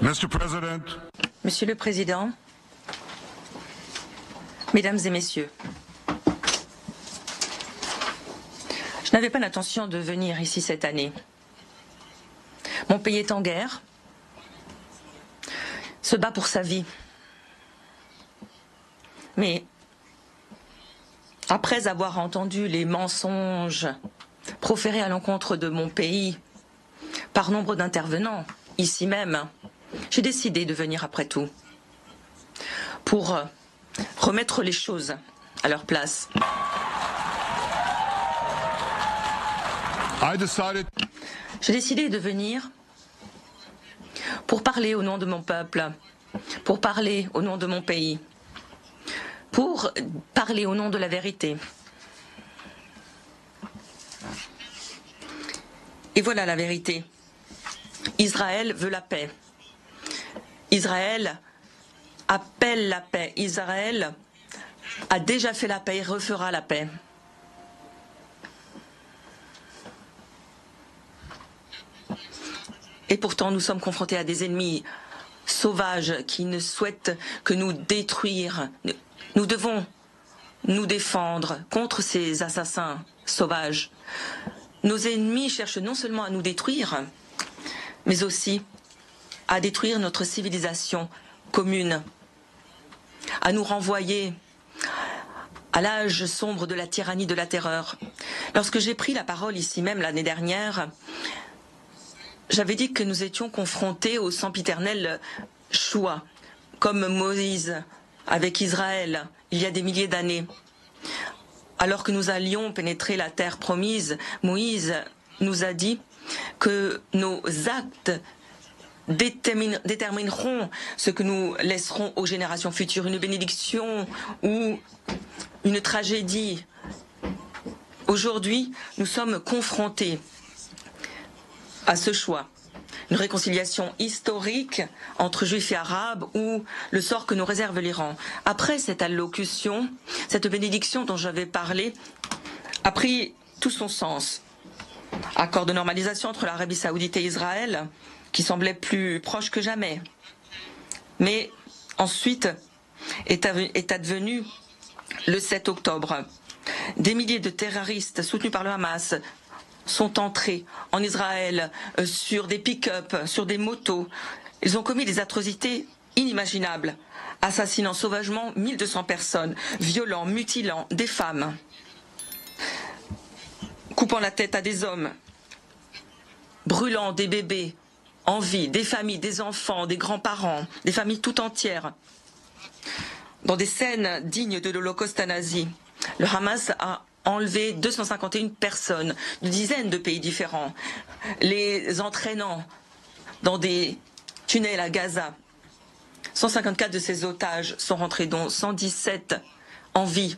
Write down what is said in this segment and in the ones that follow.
Mr. President. Monsieur le Président, Mesdames et Messieurs, je n'avais pas l'intention de venir ici cette année. Mon pays est en guerre, se bat pour sa vie. Mais après avoir entendu les mensonges proférés à l'encontre de mon pays par nombre d'intervenants, ici même, j'ai décidé de venir après tout pour remettre les choses à leur place. J'ai décidé de venir pour parler au nom de mon peuple, pour parler au nom de mon pays, pour parler au nom de la vérité. Et voilà la vérité. Israël veut la paix. Israël appelle la paix. Israël a déjà fait la paix et refera la paix. Et pourtant, nous sommes confrontés à des ennemis sauvages qui ne souhaitent que nous détruire. Nous devons nous défendre contre ces assassins sauvages. Nos ennemis cherchent non seulement à nous détruire, mais aussi à détruire notre civilisation commune, à nous renvoyer à l'âge sombre de la tyrannie de la terreur. Lorsque j'ai pris la parole ici même l'année dernière, j'avais dit que nous étions confrontés au sempiternel choix, comme Moïse avec Israël il y a des milliers d'années. Alors que nous allions pénétrer la terre promise, Moïse nous a dit que nos actes détermineront ce que nous laisserons aux générations futures, une bénédiction ou une tragédie. Aujourd'hui, nous sommes confrontés à ce choix. Une réconciliation historique entre Juifs et Arabes ou le sort que nous réserve l'Iran. Après cette allocution, cette bénédiction dont j'avais parlé a pris tout son sens. Accord de normalisation entre l'Arabie Saoudite et Israël, qui semblait plus proche que jamais. Mais ensuite est advenu le 7 octobre. Des milliers de terroristes soutenus par le Hamas sont entrés en Israël sur des pick-up, sur des motos. Ils ont commis des atrocités inimaginables, assassinant sauvagement 1200 personnes, violant, mutilant des femmes, coupant la tête à des hommes, brûlant des bébés en vie, des familles, des enfants, des grands-parents, des familles tout entières. Dans des scènes dignes de l'Holocauste nazi, le Hamas a enlevé 251 personnes de dizaines de pays différents, les entraînant dans des tunnels à Gaza. 154 de ces otages sont rentrés, dont 117 en vie.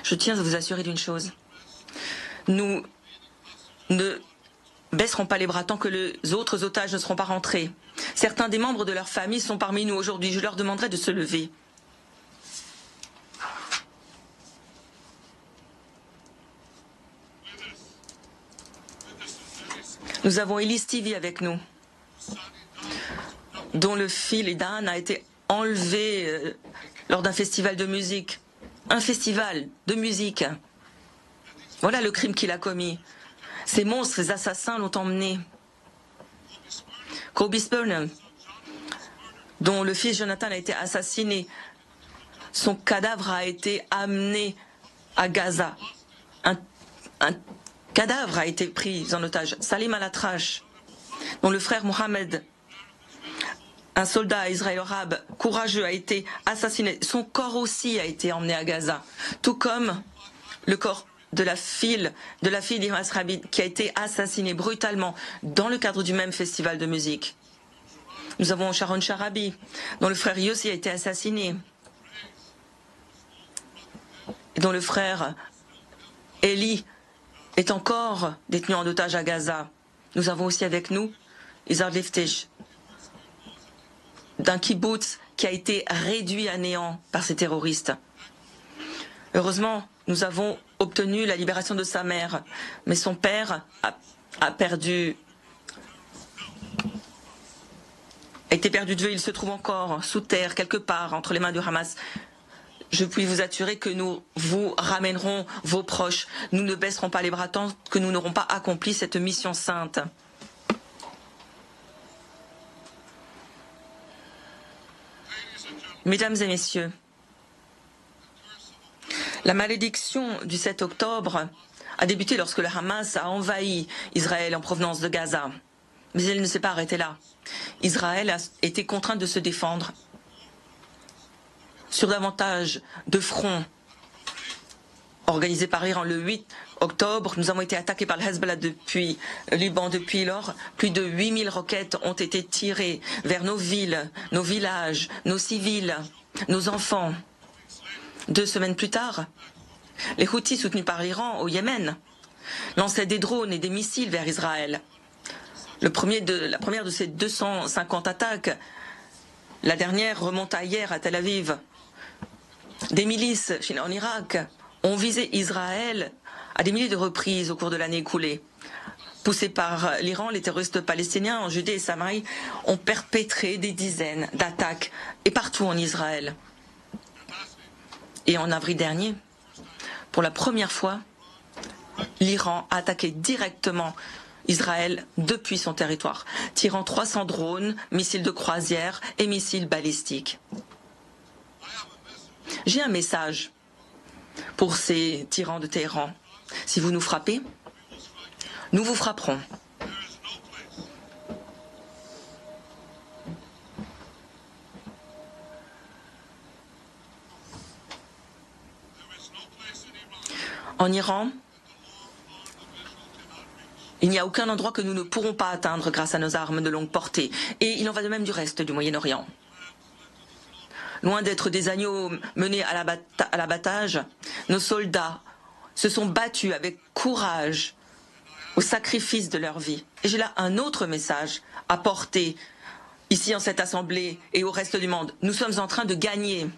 Je tiens à vous assurer d'une chose. Nous ne baisseront pas les bras tant que les autres otages ne seront pas rentrés. Certains des membres de leur famille sont parmi nous aujourd'hui. Je leur demanderai de se lever. Nous avons Elise Tivi avec nous, dont le fils Idan a été enlevé lors d'un festival de musique. Un festival de musique. Voilà le crime qu'il a commis. Ces monstres, ces assassins l'ont emmené. Kobe Burnham, dont le fils Jonathan a été assassiné. Son cadavre a été amené à Gaza. Un cadavre a été pris en otage. Salim Al-Atrash, dont le frère Mohamed, un soldat israélo-arabe courageux, a été assassiné. Son corps aussi a été emmené à Gaza, tout comme le corps de la fille d'Imas Rabin, qui a été assassinée brutalement dans le cadre du même festival de musique. Nous avons Sharon Sharabi, dont le frère Yossi a été assassiné, et dont le frère Eli est encore détenu en otage à Gaza. Nous avons aussi avec nous Izar Liftish, d'un kibbutz qui a été réduit à néant par ces terroristes. Heureusement, nous avons obtenu la libération de sa mère, mais son père a perdu a été perdu de vue. Il se trouve encore sous terre, quelque part, entre les mains du Hamas. Je puis vous assurer que nous vous ramènerons vos proches. Nous ne baisserons pas les bras tant que nous n'aurons pas accompli cette mission sainte. Mesdames et messieurs, la malédiction du 7 octobre a débuté lorsque le Hamas a envahi Israël en provenance de Gaza. Mais elle ne s'est pas arrêtée là. Israël a été contraint de se défendre sur davantage de fronts organisés par l'Iran. Le 8 octobre, nous avons été attaqués par le Hezbollah depuis le Liban. Depuis lors, plus de 8000 roquettes ont été tirées vers nos villes, nos villages, nos civils, nos enfants. 2 semaines plus tard, les Houthis soutenus par l'Iran au Yémen lançaient des drones et des missiles vers Israël. La première de ces 250 attaques, la dernière remonta hier à Tel Aviv. Des milices en Irak ont visé Israël à des milliers de reprises au cours de l'année écoulée. Poussés par l'Iran, les terroristes palestiniens en Judée et Samarie ont perpétré des dizaines d'attaques et partout en Israël. Et en avril dernier, pour la première fois, l'Iran a attaqué directement Israël depuis son territoire, tirant 300 drones, missiles de croisière et missiles balistiques. J'ai un message pour ces tyrans de Téhéran. Si vous nous frappez, nous vous frapperons. En Iran, il n'y a aucun endroit que nous ne pourrons pas atteindre grâce à nos armes de longue portée. Et il en va de même du reste du Moyen-Orient. Loin d'être des agneaux menés à l'abattage, nos soldats se sont battus avec courage au sacrifice de leur vie. Et j'ai là un autre message à porter ici en cette assemblée et au reste du monde. Nous sommes en train de gagner.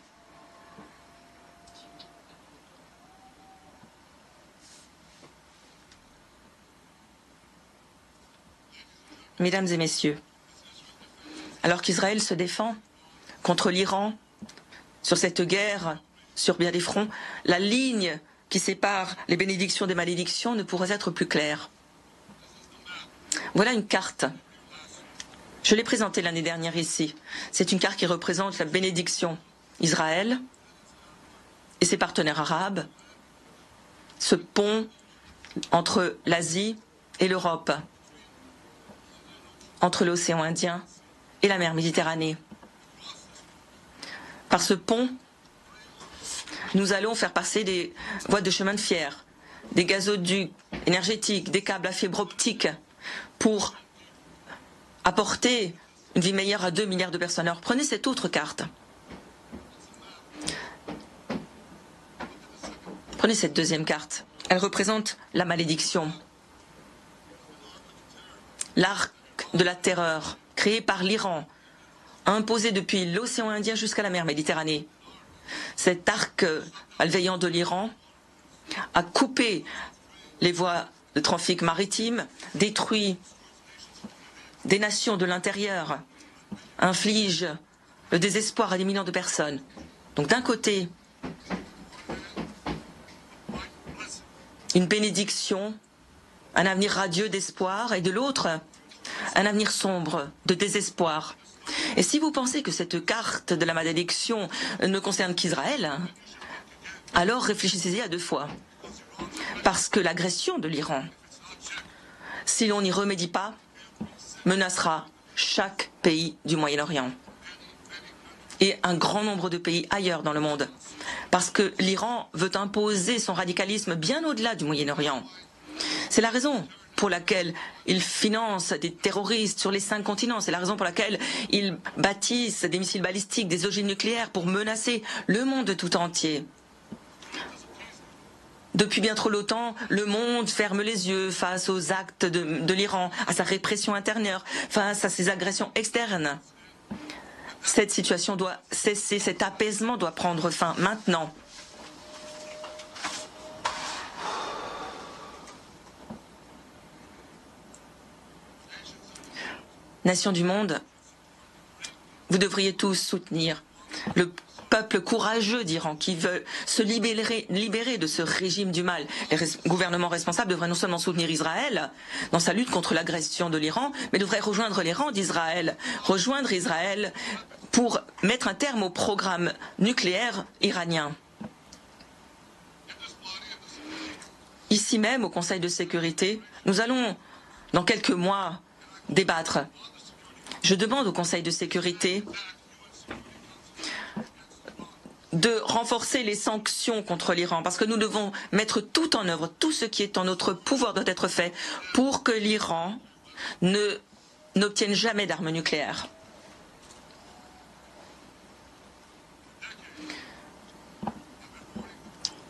Mesdames et messieurs, alors qu'Israël se défend contre l'Iran sur cette guerre, sur bien des fronts, la ligne qui sépare les bénédictions des malédictions ne pourrait être plus claire. Voilà une carte. Je l'ai présentée l'année dernière ici. C'est une carte qui représente la bénédiction Israël et ses partenaires arabes, ce pont entre l'Asie et l'Europe, entre l'océan Indien et la mer Méditerranée. Par ce pont, nous allons faire passer des voies de chemin de fer, des gazoducs énergétiques, des câbles à fibre optique pour apporter une vie meilleure à 2 milliards de personnes. Alors prenez cette autre carte. Prenez cette deuxième carte. Elle représente la malédiction. L'arc de la terreur, créé par l'Iran, imposé depuis l'océan Indien jusqu'à la mer Méditerranée. Cet arc malveillant de l'Iran a coupé les voies de trafic maritime, détruit des nations de l'intérieur, inflige le désespoir à des millions de personnes. Donc d'un côté, une bénédiction, un avenir radieux d'espoir, et de l'autre, un avenir sombre de désespoir. Et si vous pensez que cette carte de la malédiction ne concerne qu'Israël, alors réfléchissez-y à 2 fois. Parce que l'agression de l'Iran, si l'on n'y remédie pas, menacera chaque pays du Moyen-Orient et un grand nombre de pays ailleurs dans le monde. Parce que l'Iran veut imposer son radicalisme bien au-delà du Moyen-Orient. C'est la raison pour laquelle ils financent des terroristes sur les 5 continents. C'est la raison pour laquelle ils bâtissent des missiles balistiques, des ogives nucléaires pour menacer le monde tout entier. Depuis bien trop longtemps, le monde ferme les yeux face aux actes de l'Iran, à sa répression intérieure, face à ses agressions externes. Cette situation doit cesser, cet apaisement doit prendre fin maintenant. Nations du monde, vous devriez tous soutenir le peuple courageux d'Iran qui veut se libérer de ce régime du mal. Les gouvernements responsables devraient non seulement soutenir Israël dans sa lutte contre l'agression de l'Iran, mais devraient rejoindre les rangs d'Israël, rejoindre Israël pour mettre un terme au programme nucléaire iranien. Ici même, au Conseil de sécurité, nous allons, dans quelques mois, débattre. Je demande au Conseil de sécurité de renforcer les sanctions contre l'Iran, parce que nous devons mettre tout en œuvre, tout ce qui est en notre pouvoir doit être fait pour que l'Iran n'obtienne jamais d'armes nucléaires.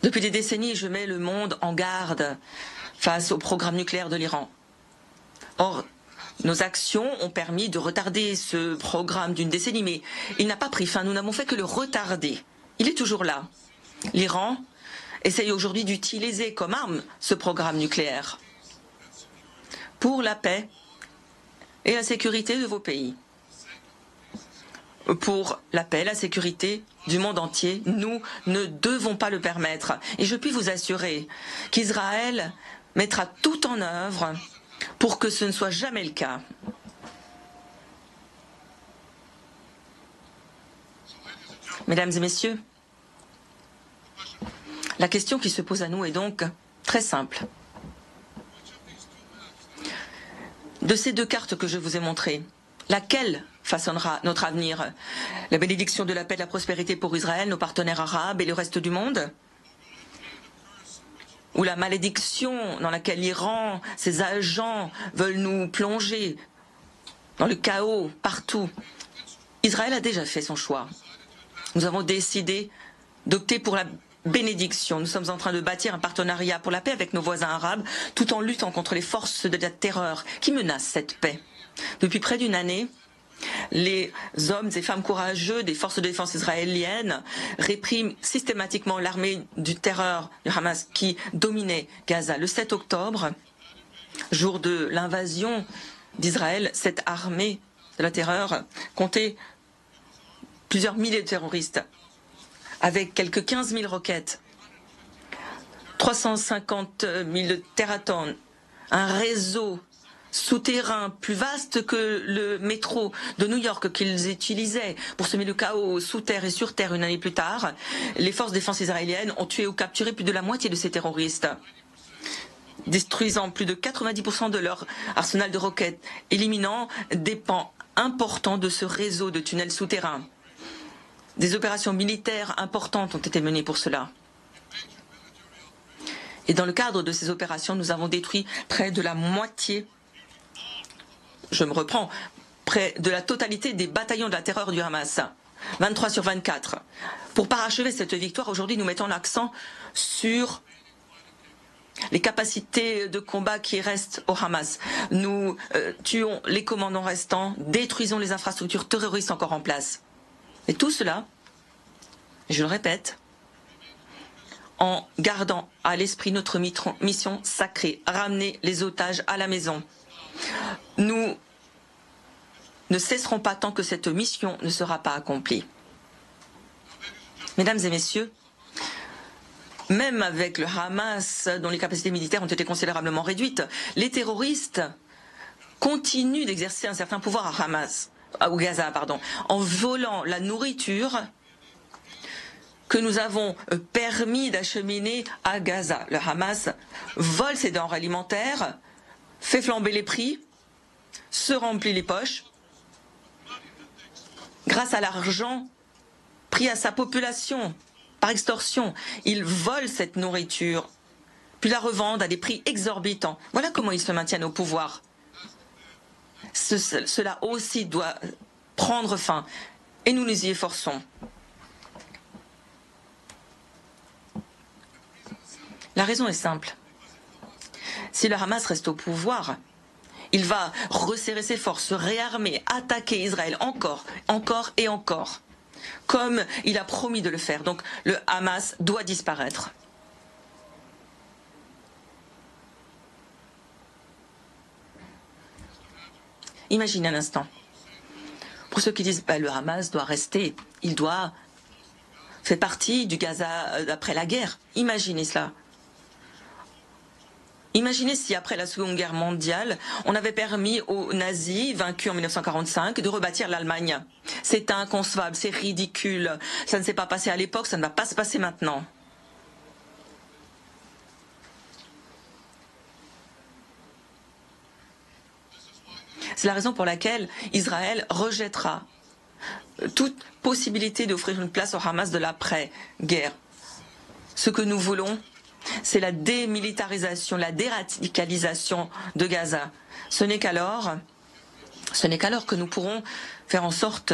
Depuis des décennies, je mets le monde en garde face au programme nucléaire de l'Iran. Or, nos actions ont permis de retarder ce programme d'une décennie, mais il n'a pas pris fin. Nous n'avons fait que le retarder. Il est toujours là. L'Iran essaye aujourd'hui d'utiliser comme arme ce programme nucléaire pour la paix et la sécurité de vos pays. Pour la paix, la sécurité du monde entier, nous ne devons pas le permettre. Et je puis vous assurer qu'Israël mettra tout en œuvre pour que ce ne soit jamais le cas. Mesdames et messieurs, la question qui se pose à nous est donc très simple. De ces deux cartes que je vous ai montrées, laquelle façonnera notre avenir? La bénédiction de la paix et de la prospérité pour Israël, nos partenaires arabes et le reste du monde? Ou la malédiction dans laquelle l'Iran, ses agents veulent nous plonger dans le chaos partout? Israël a déjà fait son choix. Nous avons décidé d'opter pour la bénédiction. Nous sommes en train de bâtir un partenariat pour la paix avec nos voisins arabes, tout en luttant contre les forces de la terreur qui menacent cette paix. Depuis près d'une année, les hommes et femmes courageux des forces de défense israéliennes répriment systématiquement l'armée du terreur du Hamas qui dominait Gaza. Le 7 octobre, jour de l'invasion d'Israël, cette armée de la terreur comptait plusieurs milliers de terroristes, avec quelques 15 000 roquettes, 350 000 terratons, un réseau souterrain plus vaste que le métro de New York qu'ils utilisaient pour semer le chaos sous terre et sur terre une année plus tard. Les forces de défense israéliennes ont tué ou capturé plus de la moitié de ces terroristes, détruisant plus de 90% de leur arsenal de roquettes, éliminant des pans importants de ce réseau de tunnels souterrains. Des opérations militaires importantes ont été menées pour cela. Et dans le cadre de ces opérations, nous avons détruit près de la moitié, je me reprends, près de la totalité des bataillons de la terreur du Hamas, 23 sur 24. Pour parachever cette victoire, aujourd'hui nous mettons l'accent sur les capacités de combat qui restent au Hamas. Nous tuons les commandants restants, détruisons les infrastructures terroristes encore en place. Et tout cela, je le répète, en gardant à l'esprit notre mission sacrée, ramener les otages à la maison. Nous ne cesserons pas tant que cette mission ne sera pas accomplie. Mesdames et messieurs, même avec le Hamas, dont les capacités militaires ont été considérablement réduites, les terroristes continuent d'exercer un certain pouvoir au Gaza, en volant la nourriture que nous avons permis d'acheminer à Gaza. Le Hamas vole ses denrées alimentaires, fait flamber les prix, se remplit les poches, grâce à l'argent pris à sa population par extorsion. Il vole cette nourriture, puis la revendent à des prix exorbitants. Voilà comment ils se maintiennent au pouvoir. Cela aussi doit prendre fin, et nous nous y efforçons. La raison est simple. Si le Hamas reste au pouvoir, il va resserrer ses forces, se réarmer, attaquer Israël encore et encore, comme il a promis de le faire. Donc le Hamas doit disparaître. Imaginez un instant. Pour ceux qui disent le Hamas doit rester, il doit faire partie du Gaza d'après la guerre. Imaginez cela. Imaginez si après la Seconde Guerre mondiale, on avait permis aux nazis, vaincus en 1945, de rebâtir l'Allemagne. C'est inconcevable, c'est ridicule. Ça ne s'est pas passé à l'époque, ça ne va pas se passer maintenant. C'est la raison pour laquelle Israël rejettera toute possibilité d'offrir une place au Hamas de l'après-guerre. Ce que nous voulons, c'est la démilitarisation, la déradicalisation de Gaza. Ce n'est qu'alors que nous pourrons faire en sorte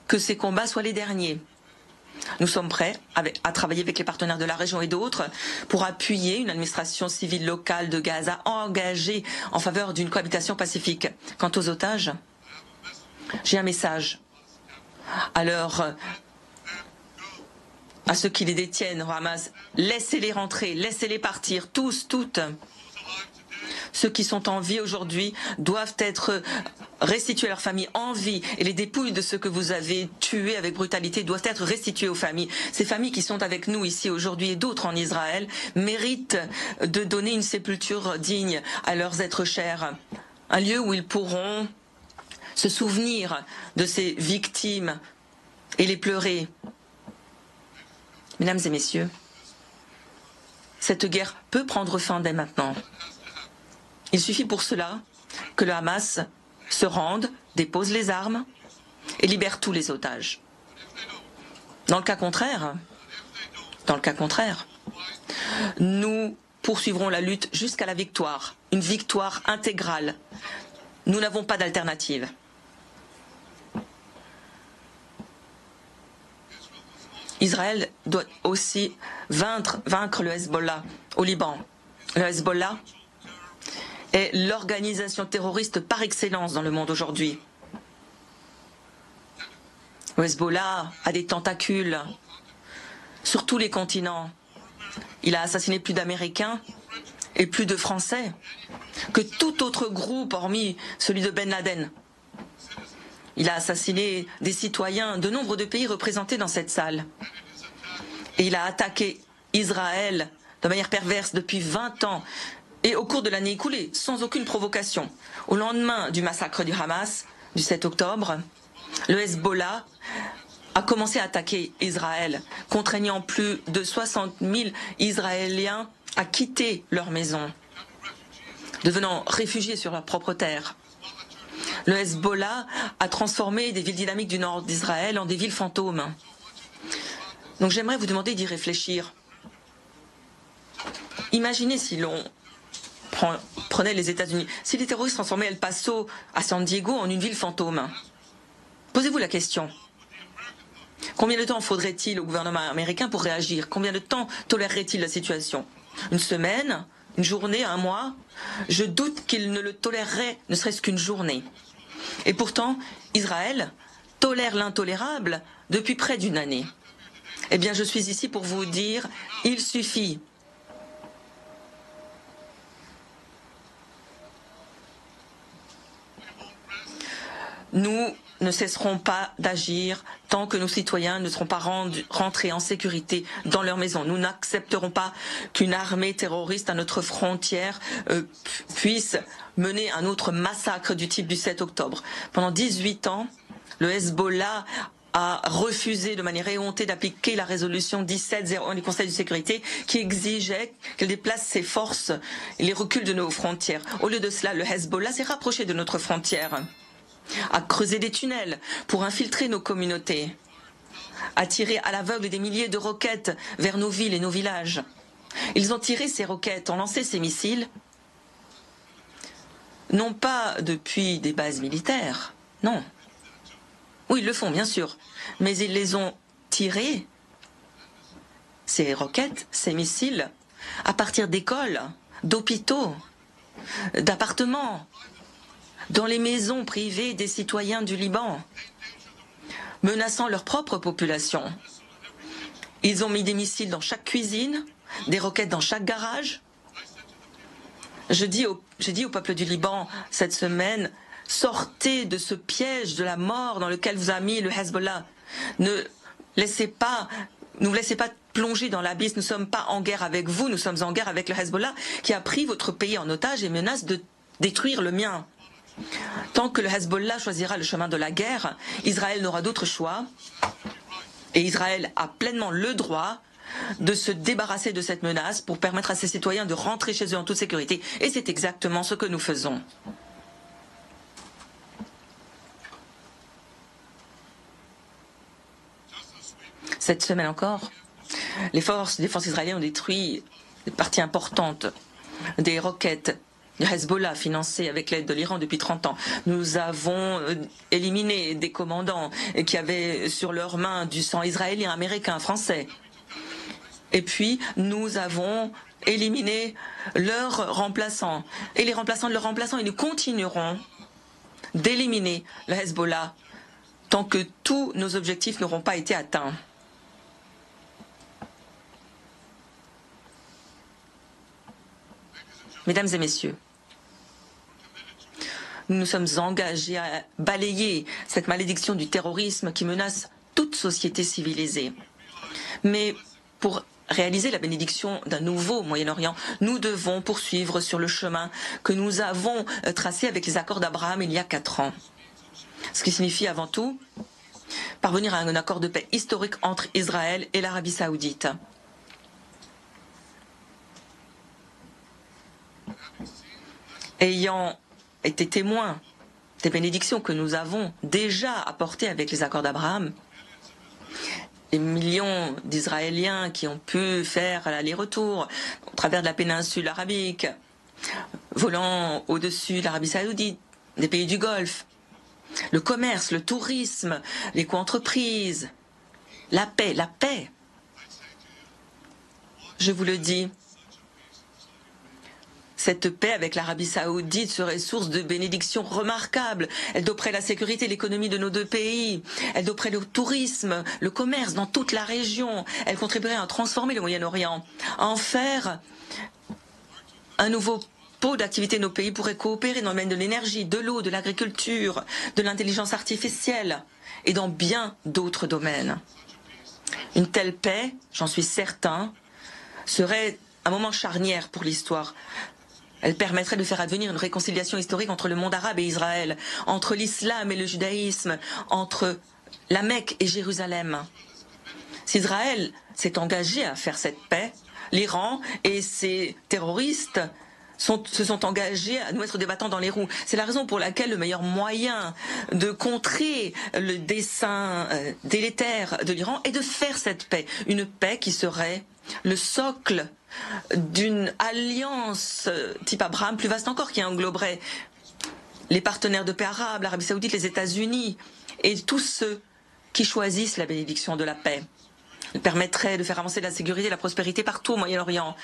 que ces combats soient les derniers. Nous sommes prêts à travailler avec les partenaires de la région et d'autres pour appuyer une administration civile locale de Gaza engagée en faveur d'une cohabitation pacifique. Quant aux otages, j'ai un message à ceux qui les détiennent au Hamas. Laissez-les rentrer, laissez-les partir, tous, toutes. Ceux qui sont en vie aujourd'hui doivent être restitués à leurs familles en vie, et les dépouilles de ceux que vous avez tués avec brutalité doivent être restituées aux familles. Ces familles qui sont avec nous ici aujourd'hui et d'autres en Israël méritent de donner une sépulture digne à leurs êtres chers, un lieu où ils pourront se souvenir de ces victimes et les pleurer. Mesdames et messieurs, cette guerre peut prendre fin dès maintenant. Il suffit pour cela que le Hamas se rende, dépose les armes et libère tous les otages. Dans le cas contraire, nous poursuivrons la lutte jusqu'à la victoire, une victoire intégrale. Nous n'avons pas d'alternative. Israël doit aussi vaincre le Hezbollah au Liban. Le Hezbollah est l'organisation terroriste par excellence dans le monde aujourd'hui. Le Hezbollah a des tentacules sur tous les continents. Il a assassiné plus d'Américains et plus de Français que tout autre groupe hormis celui de Ben Laden. Il a assassiné des citoyens de nombre de pays représentés dans cette salle. Et il a attaqué Israël de manière perverse depuis 20 ans et au cours de l'année écoulée, sans aucune provocation. Au lendemain du massacre du Hamas, du 7 octobre, le Hezbollah a commencé à attaquer Israël, contraignant plus de 60 000 Israéliens à quitter leur maison, devenant réfugiés sur leur propre terre. Le Hezbollah a transformé des villes dynamiques du nord d'Israël en des villes fantômes. Donc j'aimerais vous demander d'y réfléchir. Imaginez si l'on prenait les États-Unis, si les terroristes transformaient El Paso à San Diego en une ville fantôme. Posez-vous la question. Combien de temps faudrait-il au gouvernement américain pour réagir? Combien de temps tolérerait-il la situation? Une semaine? Une journée? Un mois? Je doute qu'il ne le tolérerait, ne serait-ce qu'une journée. Et pourtant, Israël tolère l'intolérable depuis près d'une année. Eh bien, je suis ici pour vous dire, il suffit. Nous ne cesserons pas d'agir tant que nos citoyens ne seront pas rentrés en sécurité dans leur maison. Nous n'accepterons pas qu'une armée terroriste à notre frontière puisse mener un autre massacre du type du 7 octobre. Pendant 18 ans, le Hezbollah a refusé de manière éhontée d'appliquer la résolution 1701 du Conseil de sécurité qui exigeait qu'elle déplace ses forces et les reculs de nos frontières. Au lieu de cela, le Hezbollah s'est rapproché de notre frontière, a creusé des tunnels pour infiltrer nos communautés, a tiré à l'aveugle des milliers de roquettes vers nos villes et nos villages. Ils ont tiré ces roquettes, ont lancé ces missiles, non pas depuis des bases militaires, non. Oui, ils le font, bien sûr, mais ils les ont tirés, ces roquettes, ces missiles, à partir d'écoles, d'hôpitaux, d'appartements, dans les maisons privées des citoyens du Liban, menaçant leur propre population. Ils ont mis des missiles dans chaque cuisine, des roquettes dans chaque garage. Je dis au peuple du Liban cette semaine, Sortez de ce piège de la mort dans lequel vous a mis le Hezbollah. Ne vous laissez pas plonger dans l'abysse. Nous ne sommes pas en guerre avec vous, nous sommes en guerre avec le Hezbollah qui a pris votre pays en otage et menace de détruire le mien. Tant que le Hezbollah choisira le chemin de la guerre, Israël n'aura d'autre choix. Et Israël a pleinement le droit de se débarrasser de cette menace pour permettre à ses citoyens de rentrer chez eux en toute sécurité. Et c'est exactement ce que nous faisons. Cette semaine encore, les forces de défense israéliennes ont détruit des parties importantes des roquettes du Hezbollah financées avec l'aide de l'Iran depuis 30 ans. Nous avons éliminé des commandants qui avaient sur leurs mains du sang israélien, américain, français. Et puis, nous avons éliminé leurs remplaçants et les remplaçants de leurs remplaçants. Et nous continuerons d'éliminer le Hezbollah tant que tous nos objectifs n'auront pas été atteints. Mesdames et messieurs, nous nous sommes engagés à balayer cette malédiction du terrorisme qui menace toute société civilisée. Mais pour réaliser la bénédiction d'un nouveau Moyen-Orient, nous devons poursuivre sur le chemin que nous avons tracé avec les accords d'Abraham il y a 4 ans. Ce qui signifie avant tout parvenir à un accord de paix historique entre Israël et l'Arabie saoudite. Ayant été témoin des bénédictions que nous avons déjà apportées avec les accords d'Abraham, les millions d'Israéliens qui ont pu faire l'aller-retour au travers de la péninsule arabique, volant au-dessus de l'Arabie saoudite, des pays du Golfe, le commerce, le tourisme, les co-entreprises, la paix. Je vous le dis, cette paix avec l'Arabie saoudite serait source de bénédictions remarquables. Elle doperait la sécurité et l'économie de nos deux pays. Elle doperait le tourisme, le commerce dans toute la région. Elle contribuerait à transformer le Moyen-Orient, à en faire un nouveau pôle d'activité. Nos pays pourraient coopérer dans le domaine de l'énergie, de l'eau, de l'agriculture, de l'intelligence artificielle et dans bien d'autres domaines. Une telle paix, j'en suis certain, serait un moment charnière pour l'histoire. Elle permettrait de faire advenir une réconciliation historique entre le monde arabe et Israël, entre l'islam et le judaïsme, entre la Mecque et Jérusalem. Si Israël s'est engagé à faire cette paix, l'Iran et ses terroristes se sont engagés à nous mettre des bâtons dans les roues. C'est la raison pour laquelle le meilleur moyen de contrer le dessein délétère de l'Iran est de faire cette paix. Une paix qui serait le socle d'une alliance type Abraham plus vaste encore qui engloberait les partenaires de paix arabes, l'Arabie saoudite, les États-Unis et tous ceux qui choisissent la bénédiction de la paix. Elle permettrait de faire avancer la sécurité et la prospérité partout au Moyen-Orient,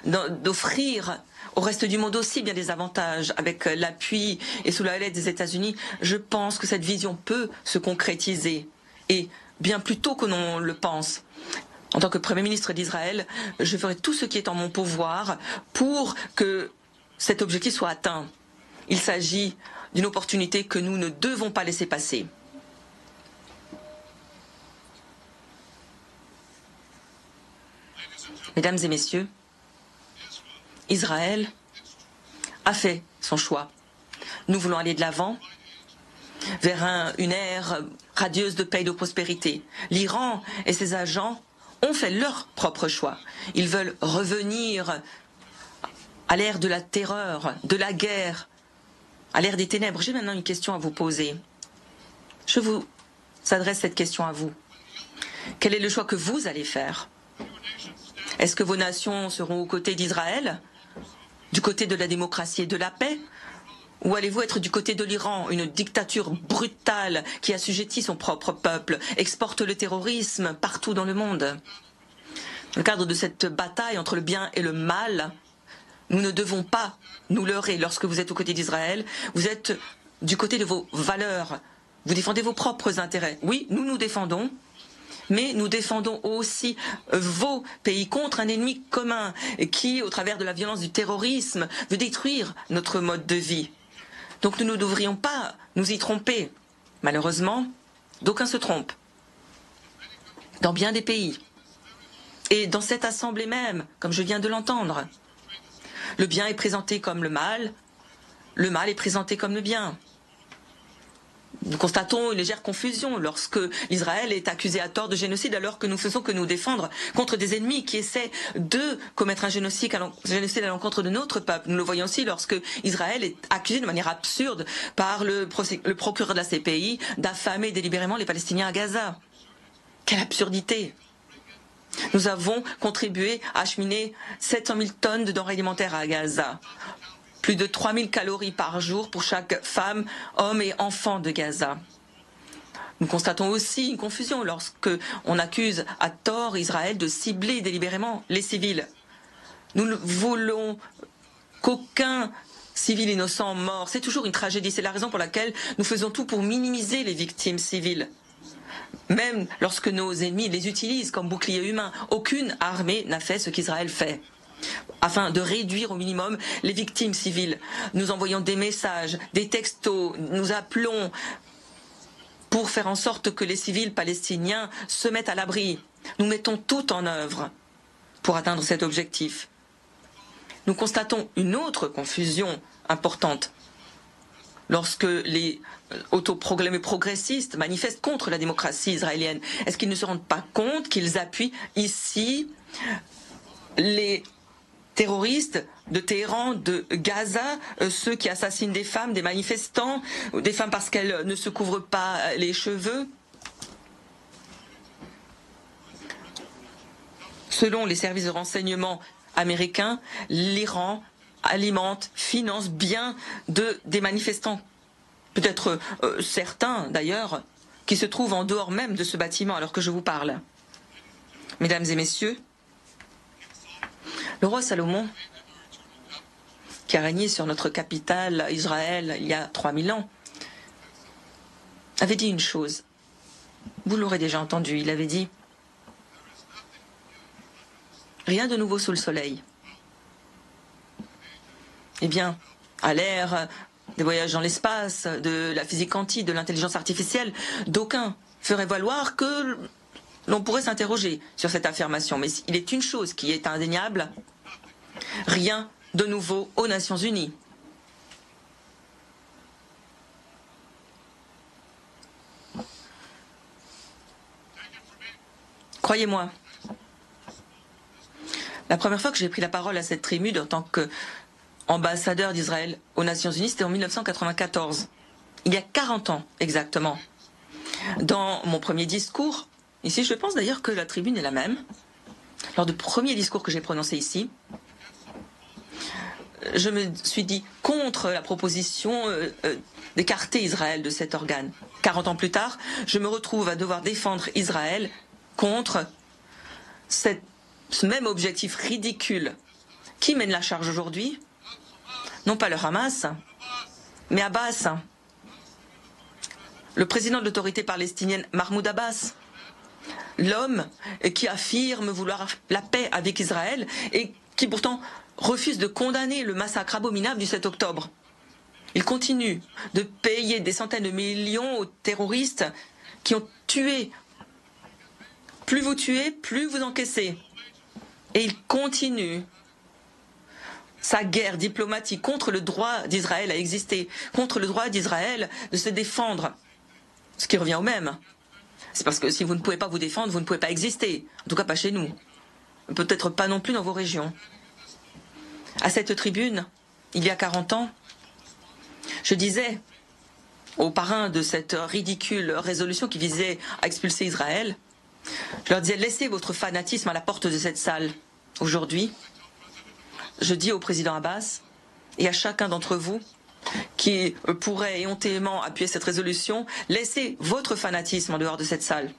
d'offrir au reste du monde aussi bien des avantages avec l'appui et sous la houlette des États-Unis. Je pense que cette vision peut se concrétiser et bien plus tôt que l'on le pense. En tant que Premier ministre d'Israël, je ferai tout ce qui est en mon pouvoir pour que cet objectif soit atteint. Il s'agit d'une opportunité que nous ne devons pas laisser passer. Mesdames et messieurs, Israël a fait son choix. Nous voulons aller de l'avant vers une ère radieuse de paix et de prospérité. L'Iran et ses agents ont fait leur propre choix. Ils veulent revenir à l'ère de la terreur, de la guerre, à l'ère des ténèbres. J'ai maintenant une question à vous poser. Je vous adresse cette question à vous. Quel est le choix que vous allez faire? Est-ce que vos nations seront aux côtés d'Israël, du côté de la démocratie et de la paix? Ou allez-vous être du côté de l'Iran, une dictature brutale qui assujettit son propre peuple, exporte le terrorisme partout dans le monde? Dans le cadre de cette bataille entre le bien et le mal, nous ne devons pas nous leurrer. Lorsque vous êtes aux côtés d'Israël, vous êtes du côté de vos valeurs. Vous défendez vos propres intérêts. Oui, nous nous défendons, mais nous défendons aussi vos pays contre un ennemi commun qui, au travers de la violence du terrorisme, veut détruire notre mode de vie. Donc nous ne devrions pas nous y tromper. Malheureusement, d'aucuns se trompent. Dans bien des pays. Et dans cette assemblée même, comme je viens de l'entendre, le bien est présenté comme le mal est présenté comme le bien. Nous constatons une légère confusion lorsque l'Israël est accusé à tort de génocide alors que nous faisons que nous défendre contre des ennemis qui essaient de commettre un génocide à l'encontre de notre peuple. Nous le voyons aussi lorsque Israël est accusé de manière absurde par le procureur de la CPI d'affamer délibérément les Palestiniens à Gaza. Quelle absurdité! Nous avons contribué à acheminer 700 000 tonnes de denrées alimentaires à Gaza. Plus de 3 000 calories par jour pour chaque femme, homme et enfant de Gaza. Nous constatons aussi une confusion lorsque on accuse à tort Israël de cibler délibérément les civils. Nous ne voulons qu'aucun civil innocent mort. C'est toujours une tragédie. C'est la raison pour laquelle nous faisons tout pour minimiser les victimes civiles. Même lorsque nos ennemis les utilisent comme boucliers humains, aucune armée n'a fait ce qu'Israël fait. Afin de réduire au minimum les victimes civiles, nous envoyons des messages, des textos, nous appelons pour faire en sorte que les civils palestiniens se mettent à l'abri. Nous mettons tout en œuvre pour atteindre cet objectif. Nous constatons une autre confusion importante. Lorsque les autoproclamés progressistes manifestent contre la démocratie israélienne, est-ce qu'ils ne se rendent pas compte qu'ils appuient ici les terroristes de Téhéran, de Gaza, ceux qui assassinent des femmes, des manifestants, des femmes parce qu'elles ne se couvrent pas les cheveux? Selon les services de renseignement américains, l'Iran alimente, finance bien des manifestants, peut-être certains d'ailleurs, qui se trouvent en dehors même de ce bâtiment alors que je vous parle. Mesdames et messieurs, le roi Salomon, qui a régné sur notre capitale, Israël, il y a 3000 ans, avait dit une chose. Vous l'aurez déjà entendu, il avait dit « Rien de nouveau sous le soleil ». Eh bien, à l'ère des voyages dans l'espace, de la physique quantique, de l'intelligence artificielle, d'aucuns feraient valoir que l'on pourrait s'interroger sur cette affirmation. Mais il est une chose qui est indéniable, rien de nouveau aux Nations Unies. Croyez-moi, la première fois que j'ai pris la parole à cette tribune en tant qu'ambassadeur d'Israël aux Nations Unies, c'était en 1994, il y a 40 ans exactement. Dans mon premier discours, ici je pense d'ailleurs que la tribune est la même, lors du premier discours que j'ai prononcé ici, je me suis dit contre la proposition d'écarter Israël de cet organe. 40 ans plus tard, je me retrouve à devoir défendre Israël contre ce même objectif ridicule. Qui mène la charge aujourd'hui? Non pas le Hamas, mais Abbas, le président de l'autorité palestinienne Mahmoud Abbas, l'homme qui affirme vouloir la paix avec Israël et qui pourtant refuse de condamner le massacre abominable du 7 octobre. Il continue de payer des centaines de millions aux terroristes qui ont tué. Plus vous tuez, plus vous encaissez. Et il continue sa guerre diplomatique contre le droit d'Israël à exister, contre le droit d'Israël de se défendre. Ce qui revient au même. C'est parce que si vous ne pouvez pas vous défendre, vous ne pouvez pas exister. En tout cas, pas chez nous. Peut-être pas non plus dans vos régions. À cette tribune, il y a 40 ans, je disais aux parrains de cette ridicule résolution qui visait à expulser Israël, je leur disais, laissez votre fanatisme à la porte de cette salle. Aujourd'hui, je dis au président Abbas et à chacun d'entre vous qui pourrait éhontément appuyer cette résolution, laissez votre fanatisme en dehors de cette salle.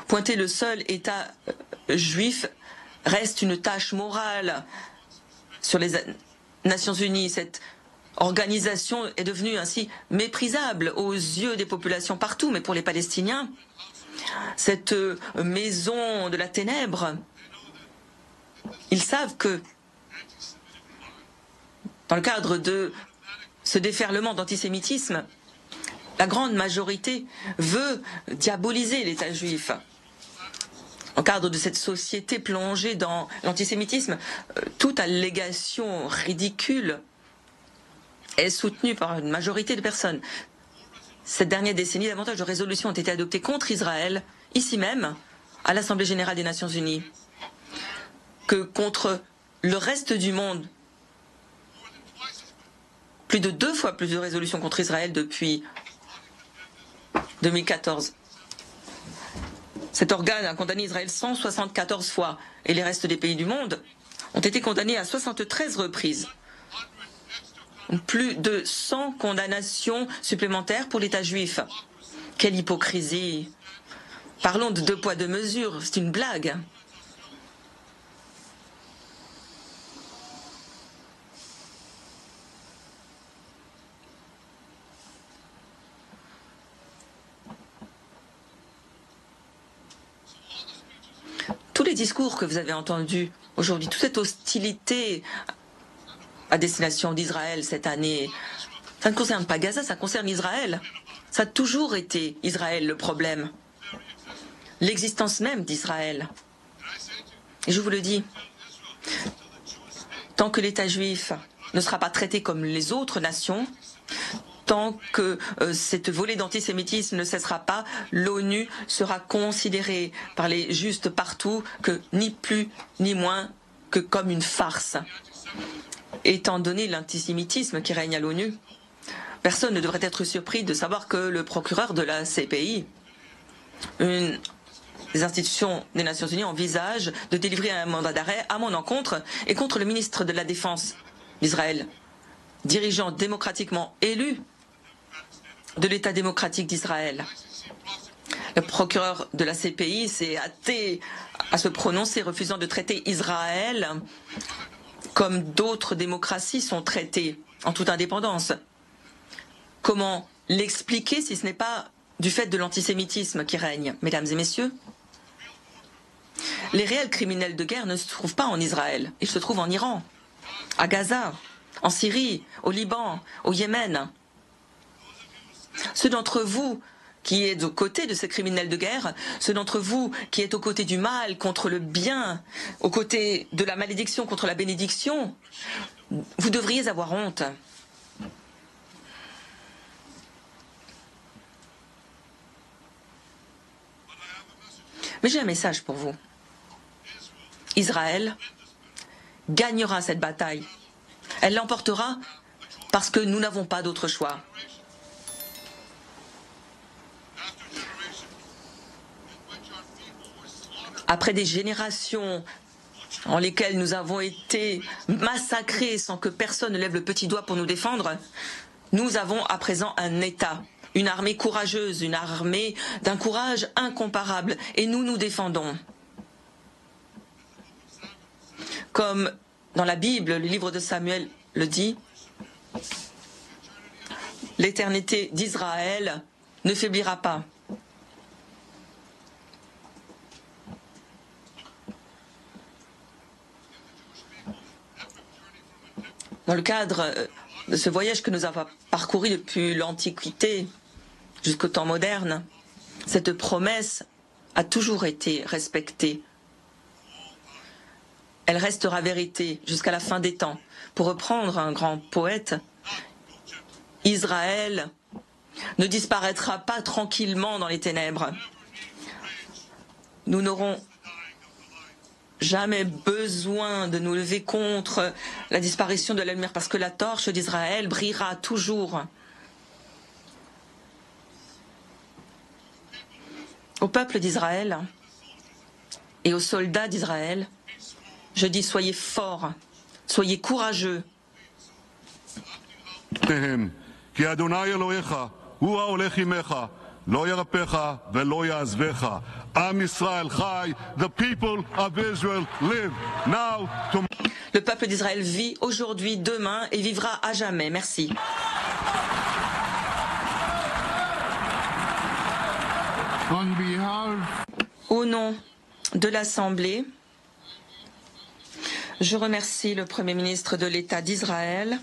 Pointer le seul État juif reste une tâche morale sur les Nations Unies. Cette organisation est devenue ainsi méprisable aux yeux des populations partout, mais pour les Palestiniens, cette maison de la ténèbre, ils savent que dans le cadre de ce déferlement d'antisémitisme, la grande majorité veut diaboliser l'État juif. En cadre de cette société plongée dans l'antisémitisme, toute allégation ridicule est soutenue par une majorité de personnes. Cette dernière décennie, davantage de résolutions ont été adoptées contre Israël, ici même, à l'Assemblée générale des Nations unies, que contre le reste du monde. Plus de 2 fois plus de résolutions contre Israël depuis 2014. Cet organe a condamné Israël 174 fois et les restes des pays du monde ont été condamnés à 73 reprises. Plus de 100 condamnations supplémentaires pour l'État juif. Quelle hypocrisie! Parlons de 2 poids 2 mesures, c'est une blague. Tous les discours que vous avez entendus aujourd'hui, toute cette hostilité à destination d'Israël cette année, ça ne concerne pas Gaza, ça concerne Israël. Ça a toujours été Israël le problème. L'existence même d'Israël. Et je vous le dis, tant que l'État juif ne sera pas traité comme les autres nations, tant que cette volée d'antisémitisme ne cessera pas, l'ONU sera considérée par les justes partout que ni plus ni moins que comme une farce. Étant donné l'antisémitisme qui règne à l'ONU, personne ne devrait être surpris de savoir que le procureur de la CPI, une des institutions des Nations Unies, envisage de délivrer un mandat d'arrêt à mon encontre et contre le ministre de la Défense d'Israël, dirigeant démocratiquement élu de l'État démocratique d'Israël. Le procureur de la CPI s'est hâté à se prononcer, refusant de traiter Israël comme d'autres démocraties sont traitées, en toute indépendance. Comment l'expliquer si ce n'est pas du fait de l'antisémitisme qui règne, mesdames et messieurs? Les réels criminels de guerre ne se trouvent pas en Israël, ils se trouvent en Iran, à Gaza, en Syrie, au Liban, au Yémen. Ceux d'entre vous qui êtes aux côtés de ces criminels de guerre, ceux d'entre vous qui êtes aux côtés du mal contre le bien, aux côtés de la malédiction contre la bénédiction, vous devriez avoir honte. Mais j'ai un message pour vous. Israël gagnera cette bataille. Elle l'emportera parce que nous n'avons pas d'autre choix. Après des générations en lesquelles nous avons été massacrés sans que personne ne lève le petit doigt pour nous défendre, nous avons à présent un État, une armée courageuse, une armée d'un courage incomparable, et nous nous défendons. Comme dans la Bible, le livre de Samuel le dit, l'éternité d'Israël ne faiblira pas. Dans le cadre de ce voyage que nous avons parcouru depuis l'Antiquité jusqu'au temps moderne, cette promesse a toujours été respectée. Elle restera vérité jusqu'à la fin des temps. Pour reprendre un grand poète, Israël ne disparaîtra pas tranquillement dans les ténèbres. Nous n'aurons jamais besoin de nous lever contre la disparition de la lumière, parce que la torche d'Israël brillera toujours. Au peuple d'Israël et aux soldats d'Israël, je dis soyez forts, soyez courageux. לא ירפך ולא יעזבך. עם ישראל חי, the people of Israel live now. Le peuple d'Israël vit aujourd'hui, demain et vivra à jamais. Merci. Au nom de l'Assemblée, je remercie le Premier ministre de l'État d'Israël,